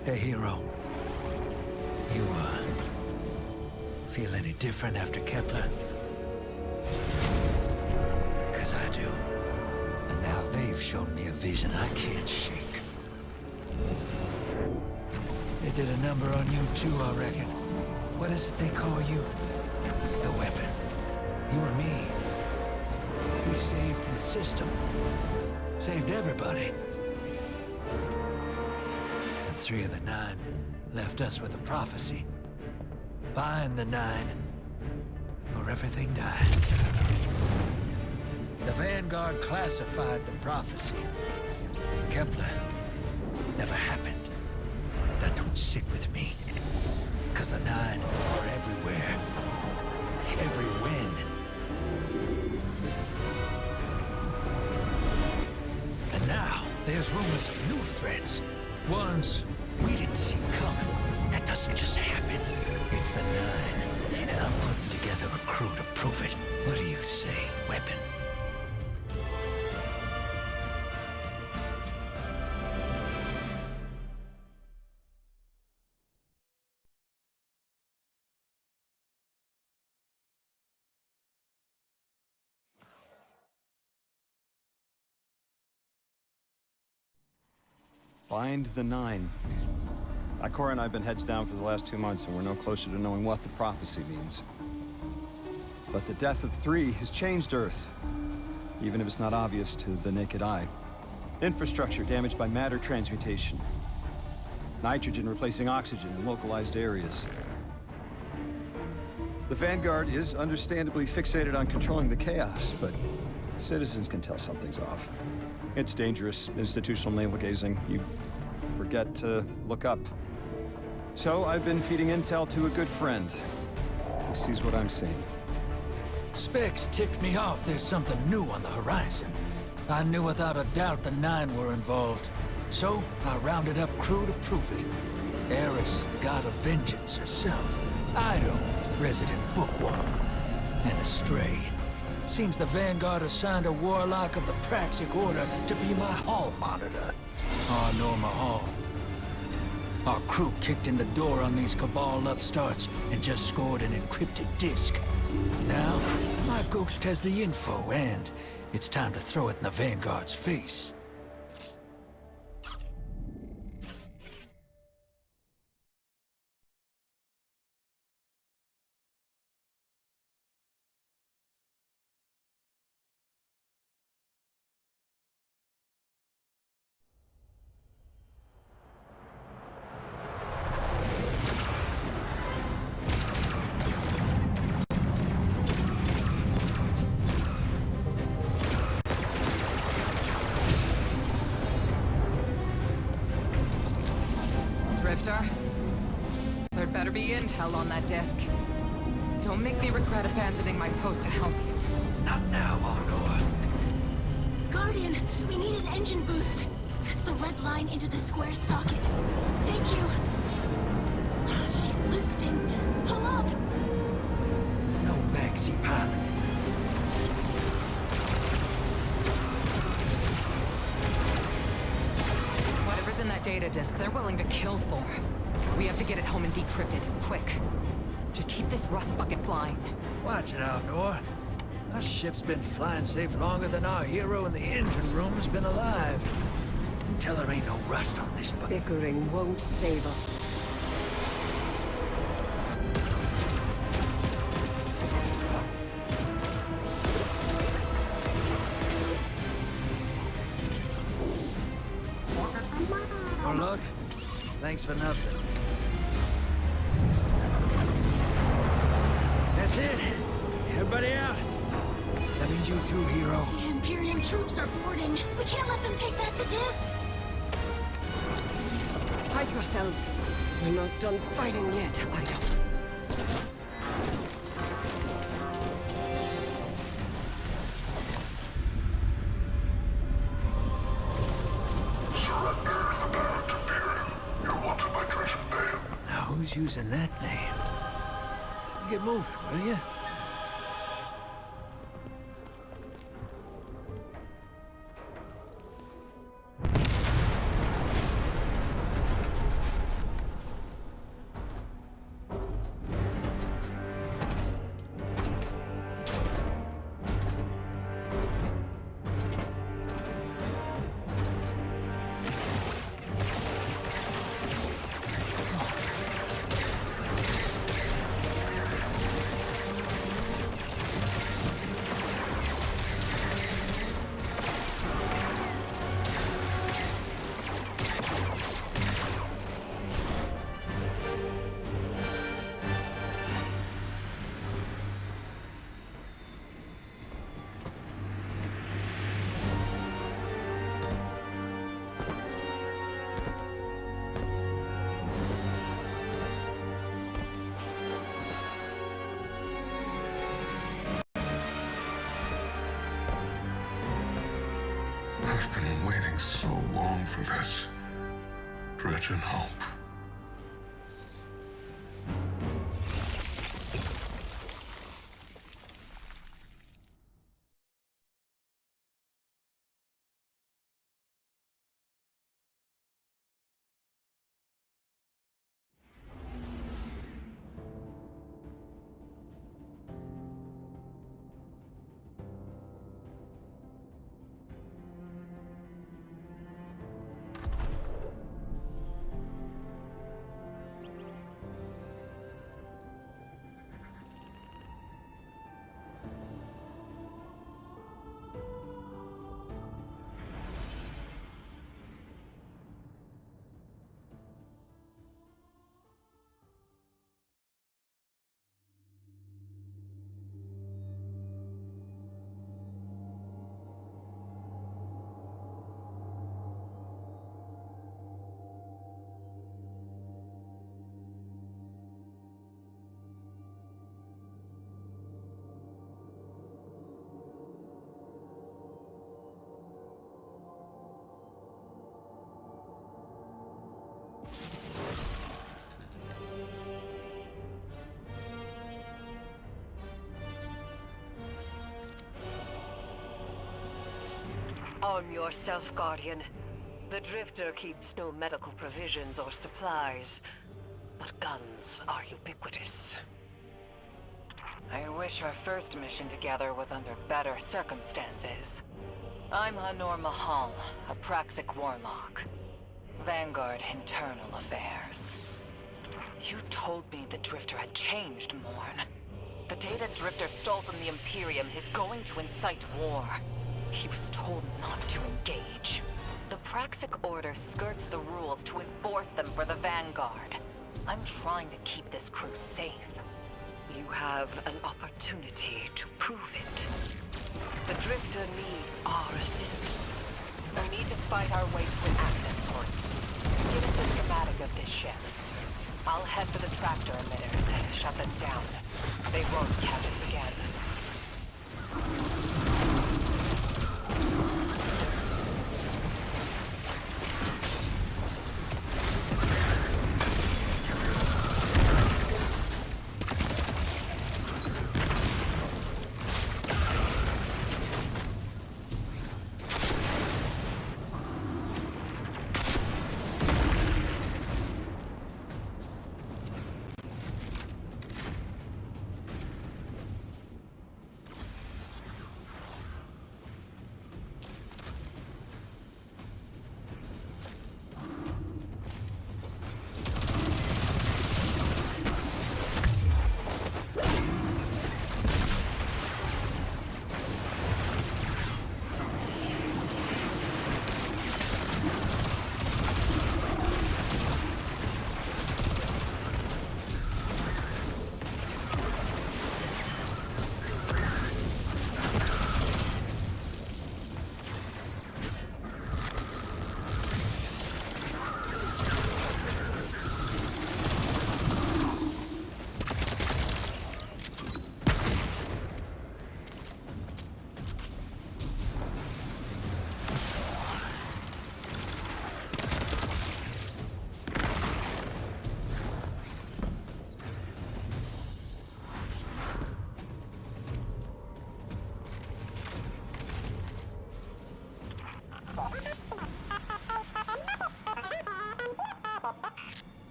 Hey, hero. You, feel any different after Kepler? Because I do. And now they've shown me a vision I can't shake. They did a number on you too, I reckon. What is it they call you? The weapon. You and me. We saved the system. Saved everybody. And 3 of the 9 left us with a prophecy. Find the 9, or everything dies. The Vanguard classified the prophecy. Kepler never happened. That don't sit with me. Because the 9 are everywhere. Every when. And now, there's rumors of new threats. Ones we didn't see coming. That doesn't just happen. It's the 9, and I'm putting together a crew to prove it. What do you say, weapon? Find the 9. Ikora and I have been heads down for the last 2 months, and we're no closer to knowing what the prophecy means. But the death of 3 has changed Earth, even if it's not obvious to the naked eye. Infrastructure damaged by matter transmutation. Nitrogen replacing oxygen in localized areas. The Vanguard is understandably fixated on controlling the chaos, but citizens can tell something's off. It's dangerous, institutional navel-gazing. You forget to look up. So I've been feeding intel to a good friend. He sees what I'm seeing. Specs ticked me off there's something new on the horizon. I knew without a doubt the 9 were involved. So I rounded up crew to prove it. Eris, the god of vengeance herself. Ido, resident bookworm. And Astray. Seems the Vanguard assigned a warlock of the Praxic Order to be my hall monitor. Norma Hall. Our crew kicked in the door on these Cabal upstarts and just scored an encrypted disk. Now, my ghost has the info, and it's time to throw it in the Vanguard's face. There'd better be intel on that disk. Don't make me regret abandoning my post to help you. Not now, Arnor. Guardian, we need an engine boost. That's the red line into the square socket. Thank you. She's listening. Pull up. No backseat pilot. Whatever's in that data disk, they're willing to kill for. We have to get it home and decrypt it, quick. Just keep this rust bucket flying. Watch it, Arnor. Our ship's been flying safe longer than our hero in the engine room has been alive. You tell her ain't no rust on this bucket. Bickering won't save us. Oh, look. Thanks for nothing. That's it. Everybody out. That means you too, hero. The Imperium troops are boarding. We can't let them take back the disc. Hide yourselves. We're not done fighting yet, Ido. Who's using that name? Get moving, will you? been waiting so long for this. Dredge and hope. Arm yourself, Guardian. The Drifter keeps no medical provisions or supplies, but guns are ubiquitous. I wish our first mission together was under better circumstances. I'm Hanor Mahal, a Praxic warlock. Vanguard Internal Affairs. You told me the Drifter had changed, Morn. The data Drifter stole from the Imperium is going to incite war. He was told not to engage. The Praxic Order skirts the rules to enforce them for the Vanguard. I'm trying to keep this crew safe. You have an opportunity to prove it. The Drifter needs our assistance. We need to fight our way to an access point. Give us a schematic of this ship. I'll head for the tractor emitters and shut them down. They won't catch us again.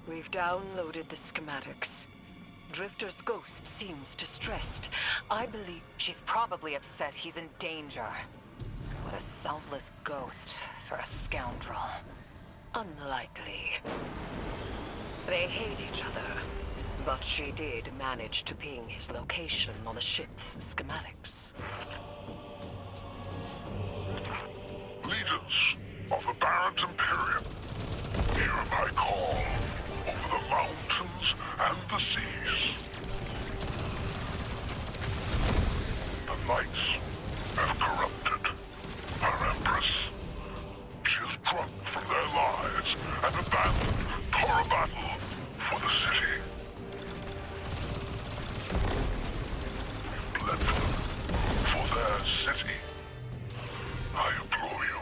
We've downloaded the schematics. Drifter's ghost seems distressed. I believe She's probably upset he's in danger. What a selfless ghost for a scoundrel. unlikely. They hate each other, but she did manage to ping his location on the ship's schematics. Leaders of the Barrett Imperium, hear my call over the mountains and the seas. The lights have corrupted our Empress. She is drunk from their lives and abandoned for a battle for the city. Bled for their city. I implore you,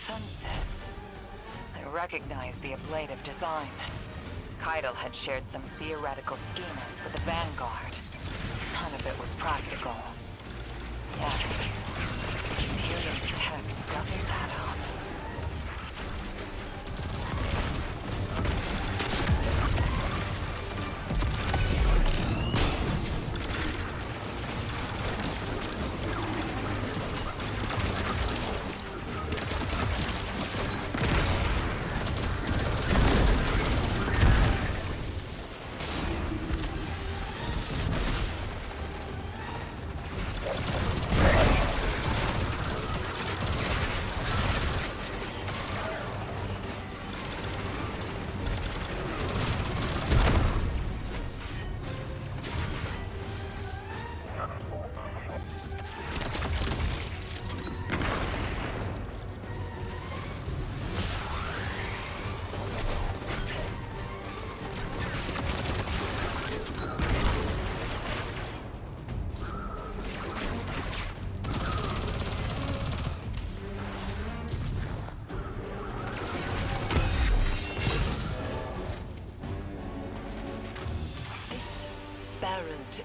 defenses. I recognize the ablative design. Keitel had shared some theoretical schemas with the Vanguard. None of it was practical. Yet, Imperium's tech doesn't add up.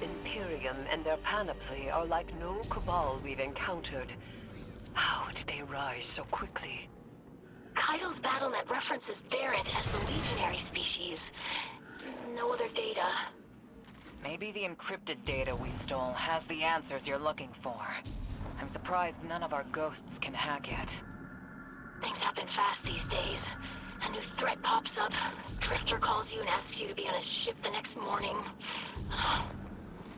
Imperium and their panoply are like no Cabal we've encountered. How did they rise so quickly? Keitel's BattleNet references Variant as the legionary species. No other data. Maybe the encrypted data we stole has the answers you're looking for. I'm surprised none of our ghosts can hack it. Things happen fast these days. A new threat pops up. Drifter calls you and asks you to be on a ship the next morning.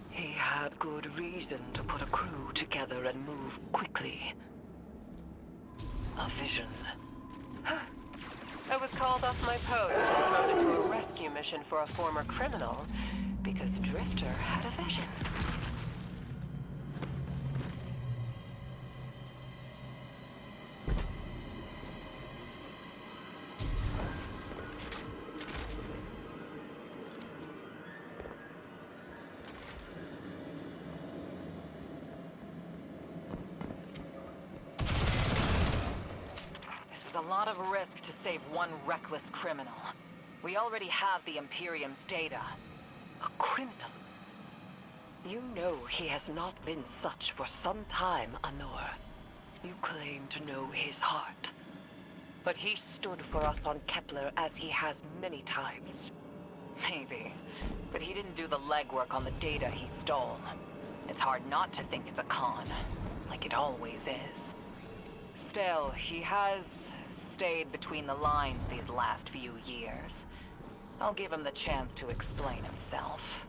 He had good reason to put a crew together and move quickly. A vision. I was called off my post and thrown into a rescue mission for a former criminal because Drifter had a vision. A lot of risk to save one reckless criminal. We already have the Imperium's data. A criminal? You know he has not been such for some time, Honor. You claim to know his heart. But he stood for us on Kepler as he has many times. Maybe. But he didn't do the legwork on the data he stole. It's hard not to think it's a con. Like it always is. Still, he has stayed between the lines these last few years. I'll give him the chance to explain himself.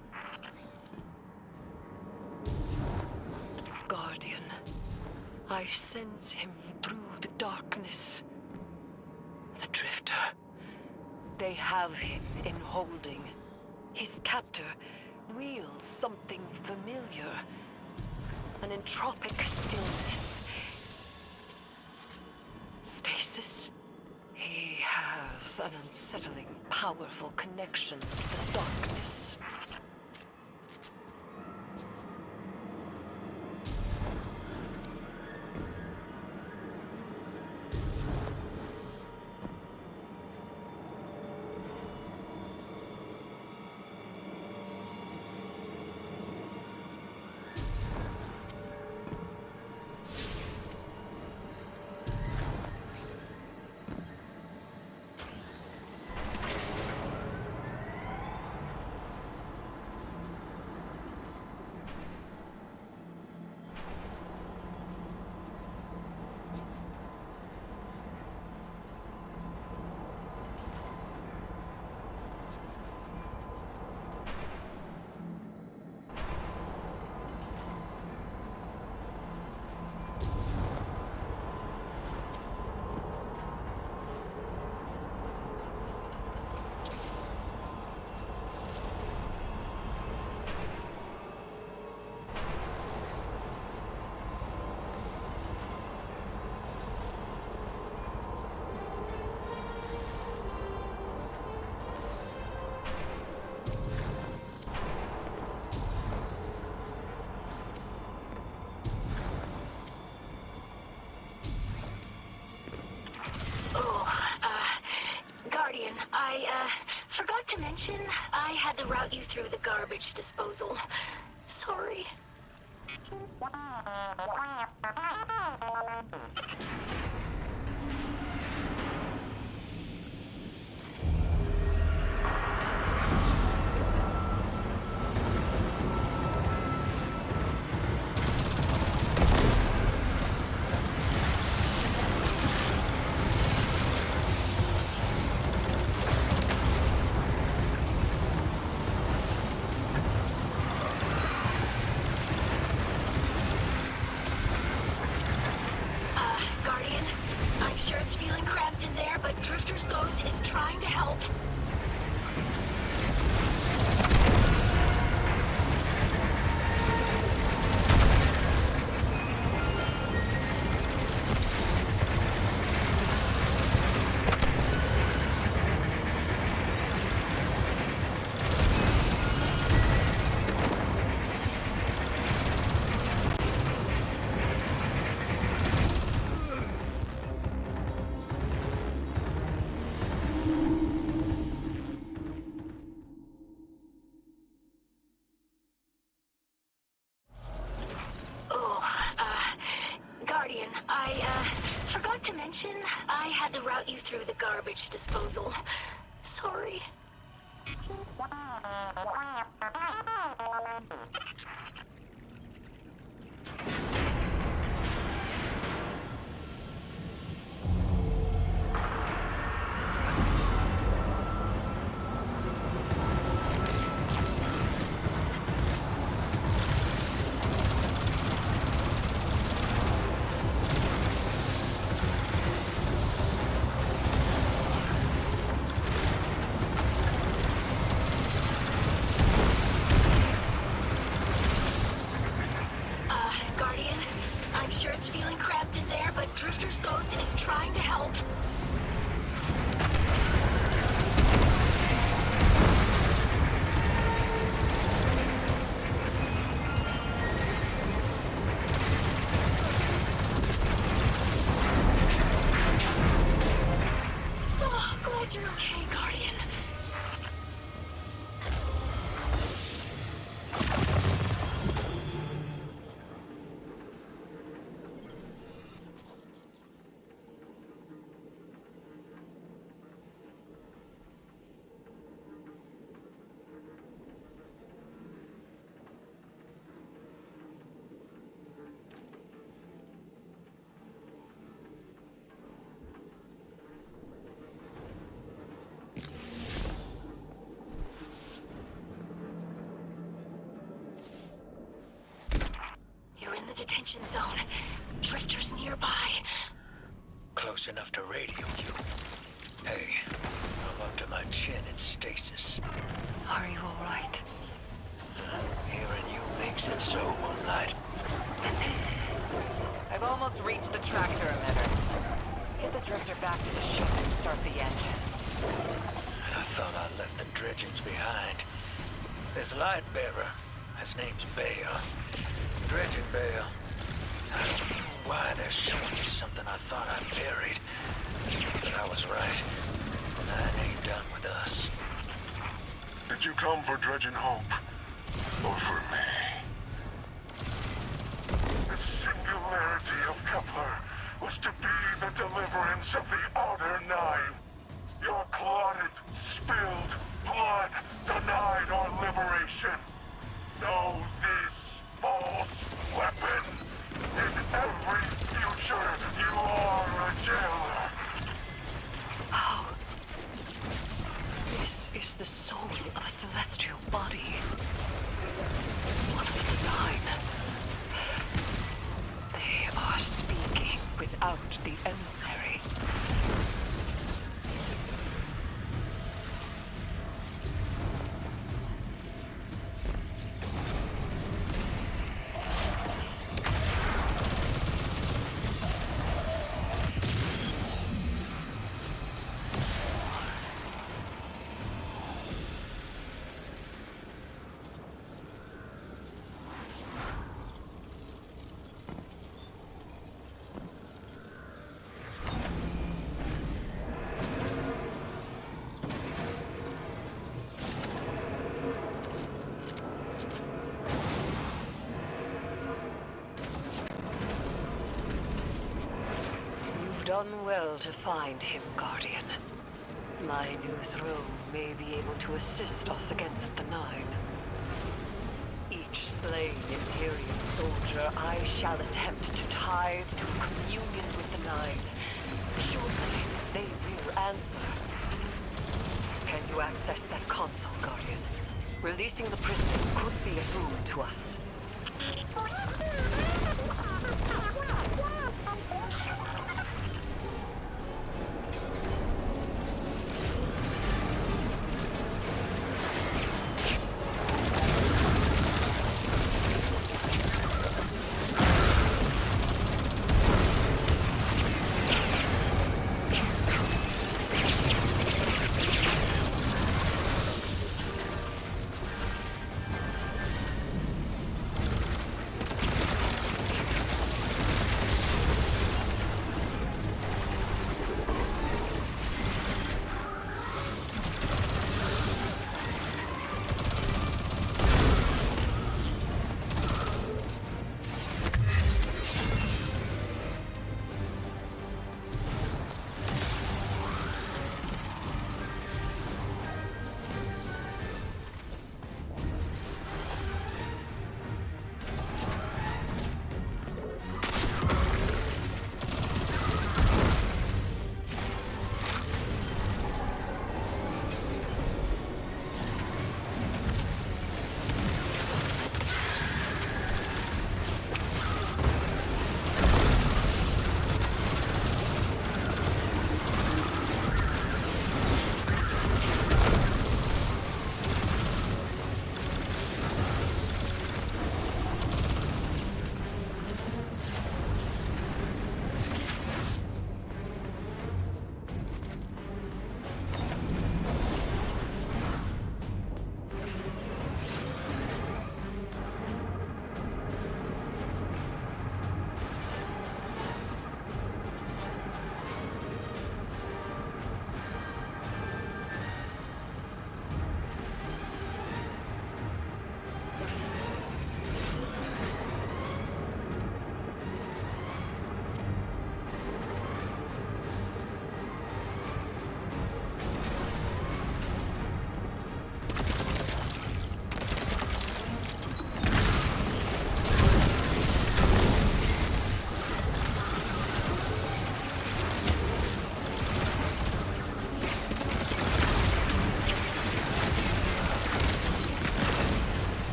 Guardian, I sense him through the darkness. The Drifter. They have him in holding. His captor wields something familiar. An entropic stillness. Stasis? He has an unsettling, powerful connection to the darkness. to mention, I had to route you through the garbage disposal. Sorry. Guardian, I'm sure it's feeling cramped in there, but Drifter's ghost is trying to help. Guardian, I forgot to mention, I had to route you through the garbage disposal. Sorry. Guardian, I'm sure it's feeling cramped in there, but Drifter's ghost is trying to help. Oh, glad you're okay, Guardian. You're in the detention zone. Drifter's nearby. Close enough to radio you. Hey, I'm up to my chin in stasis. Are you all right? Hearing you makes it so, Moonlight. I've almost reached the tractor emitters. Get the drifter back to the ship and start the engines. I thought I left the dredgings behind. This light bearer, his name's Bale. Dredging Bale. I don't know why they're showing me something I thought I buried. But I was right. Nine ain't done with us. Did you come for Dredging Hope? Or for me? The singularity of Kepler was to be the deliverance of the Outer Nine. Your clotted, spilled blood denied our liberation. Know this false weapon. In every future, you are a jailer. How? This is the soul of a celestial body. One of the nine. They are speaking without the emissary. done well to find him, Guardian. My new throne may be able to assist us against the Nine. Each slain Imperial soldier I shall attempt to tithe to communion with the Nine. Surely they will answer. Can you access that console, Guardian? Releasing the prisoners could be a boon to us.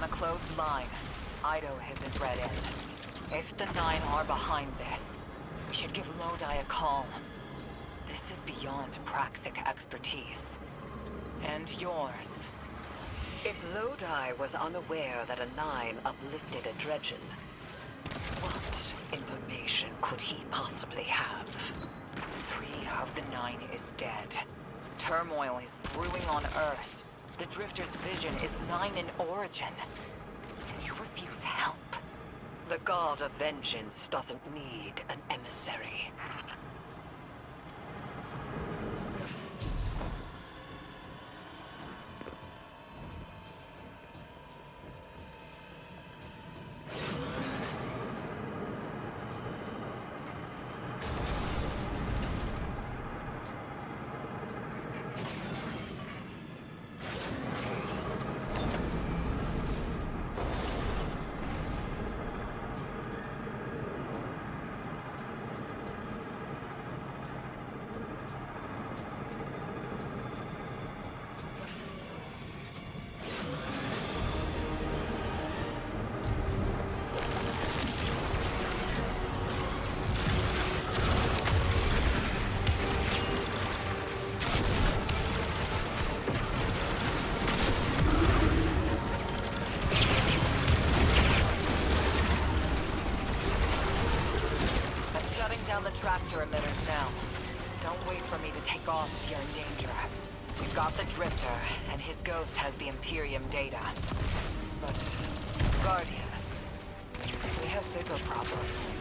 Closed line. Ido is his red end. If the Nine are behind this, we should give Lodi a call. This is beyond Praxic expertise. And yours. If Lodi was unaware that a Nine uplifted a Dredgen, what information could he possibly have? 3 of the 9 is dead. Turmoil is brewing on Earth. The Drifter's vision is 9 in origin. And you refuse help. The God of Vengeance doesn't need an emissary. take off if you're in danger. We've got the Drifter, and his ghost has the Imperium data. But, Guardian, we have bigger problems.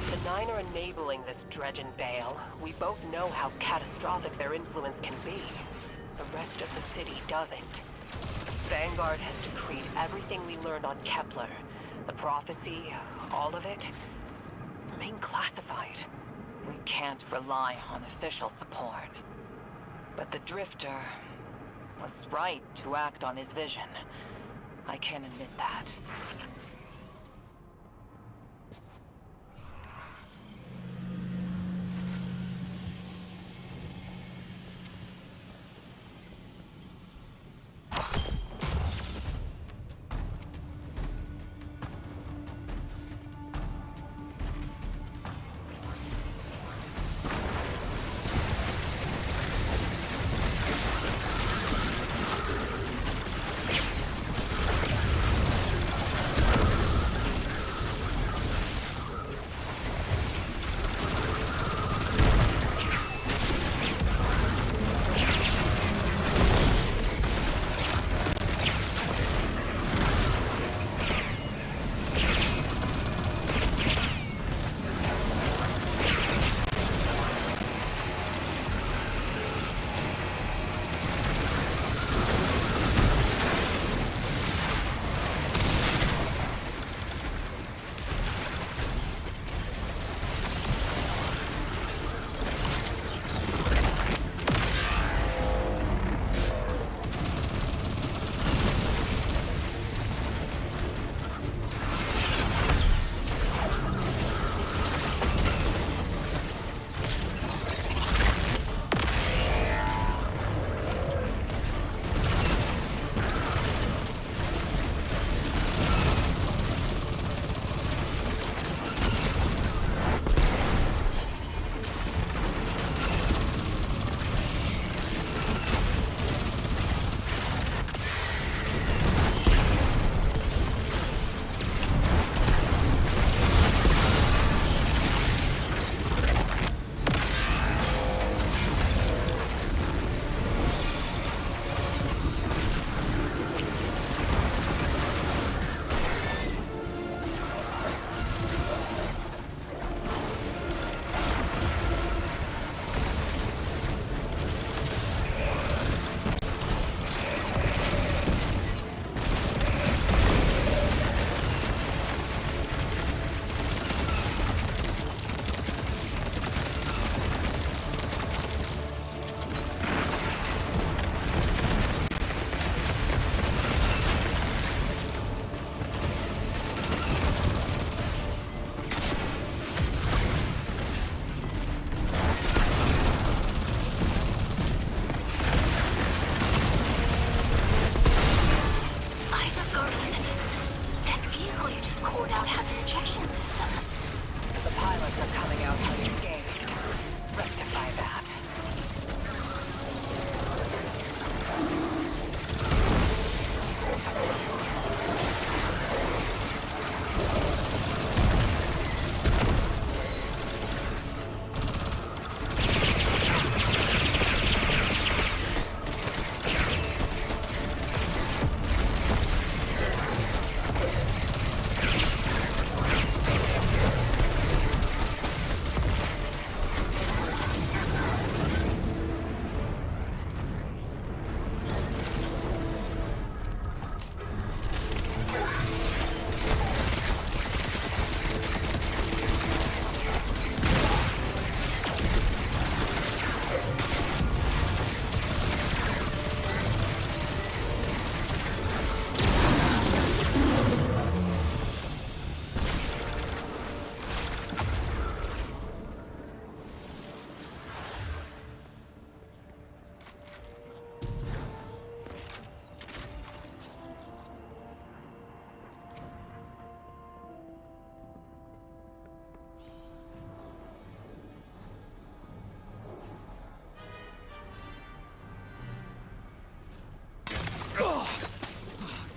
The Nine are enabling this dredge and Bale. We both know how catastrophic their influence can be. The rest of the city doesn't. Vanguard has decreed everything we learned on Kepler, the prophecy, all of it, remain classified. We can't rely on official support. But the Drifter was right to act on his vision. I can admit that.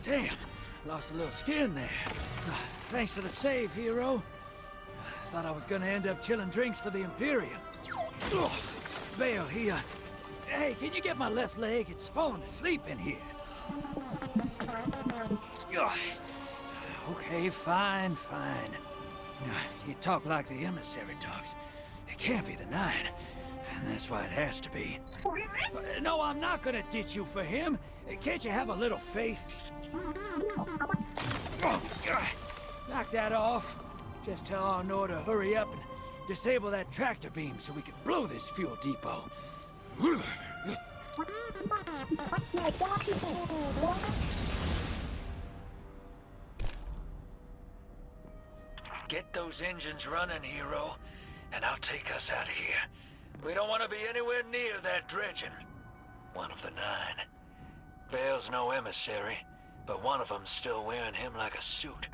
Damn, lost a little skin there. Thanks for the save, hero. Thought I was gonna end up chilling drinks for the Imperium. Bale, hey, can you get my left leg? It's falling asleep in here. Ugh. Okay, fine. You talk like the emissary talks. It can't be the Nine, and that's why it has to be. No, I'm not gonna ditch you for him. Can't you have a little faith? Oh, knock that off. Just tell Arnor to hurry up and disable that tractor beam so we can blow this fuel depot. Get those engines running, hero, and I'll take us out of here. We don't want to be anywhere near that dredging. One of the Nine. Bale's no emissary, but one of them's still wearing him like a suit.